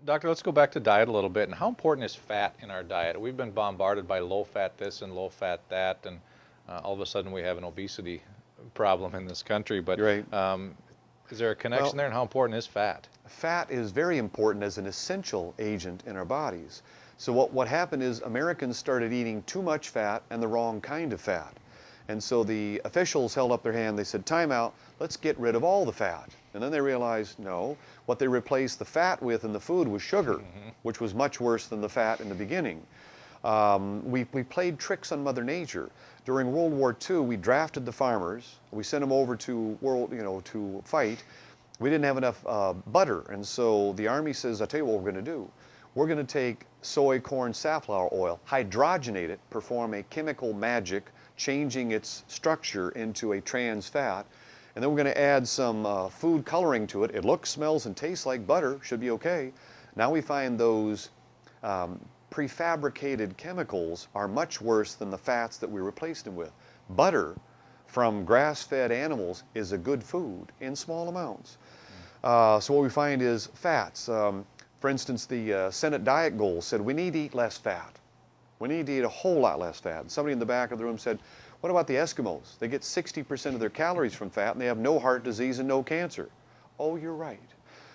Doctor, let's go back to diet a little bit. And how important is fat in our diet? We've been bombarded by low-fat this and low-fat that, and all of a sudden we have an obesity problem in this country. But Right. is there a connection there, and how important is fat? Fat is very important as an essential agent in our bodies. So what happened is Americans started eating too much fat and the wrong kind of fat. And so the officials held up their hand, they said, time out, let's get rid of all the fat. And then they realized, no, what they replaced the fat with in the food was sugar, which was much worse than the fat in the beginning. We played tricks on Mother Nature. During World War II, we drafted the farmers, we sent them over to to fight. We didn't have enough butter, and so the Army says, I'll tell you what we're going to do. We're going to take soy, corn, safflower oil, hydrogenate it, perform a chemical magic, changing its structure into a trans fat, and then we're going to add some food coloring to it. It looks, smells, and tastes like butter, should be okay. Now we find those prefabricated chemicals are much worse than the fats that we replaced them with. Butter from grass-fed animals is a good food in small amounts. So what we find is fats. For instance, the Senate diet goal said we need to eat less fat. We need to eat a whole lot less fat. And somebody in the back of the room said, what about the Eskimos? They get 60% of their calories from fat and they have no heart disease and no cancer. Oh, you're right.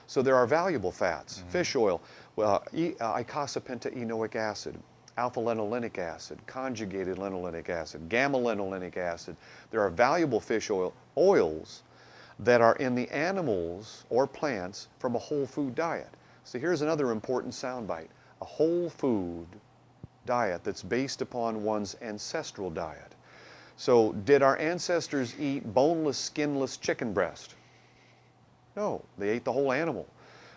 So there are valuable fats. Fish oil, icosapentaenoic acid, alpha-linolenic acid, conjugated linolenic acid, gamma-linolenic acid. There are valuable fish oils that are in the animals or plants from a whole food diet. So here's another important soundbite. A whole food diet that's based upon one's ancestral diet. So did our ancestors eat boneless, skinless chicken breast? No, they ate the whole animal.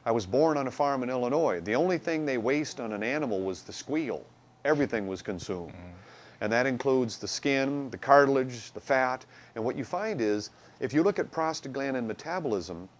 I was born on a farm in Illinois. The only thing they waste on an animal was the squeal. Everything was consumed. And that includes the skin, the cartilage, the fat. And what you find is, if you look at prostaglandin metabolism,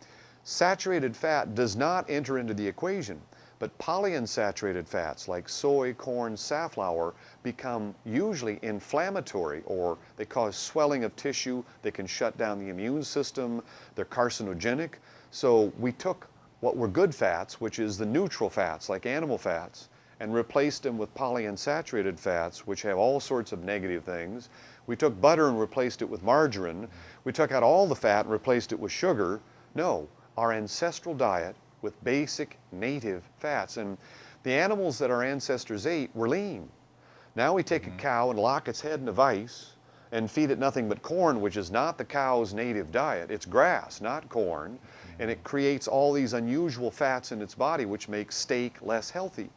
saturated fat does not enter into the equation. But polyunsaturated fats like soy, corn, safflower become usually inflammatory, or they cause swelling of tissue, they can shut down the immune system, they're carcinogenic. So we took what were good fats, which is the neutral fats like animal fats, and replaced them with polyunsaturated fats, which have all sorts of negative things. We took butter and replaced it with margarine. We took out all the fat and replaced it with sugar. No, our ancestral diet with basic native fats. And the animals that our ancestors ate were lean. Now we take a cow and lock its head in a vise and feed it nothing but corn, which is not the cow's native diet. It's grass, not corn. And it creates all these unusual fats in its body, which makes steak less healthy.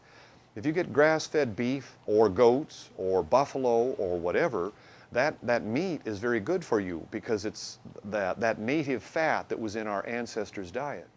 If you get grass-fed beef or goats or buffalo or whatever, that meat is very good for you because it's that native fat that was in our ancestors' diet.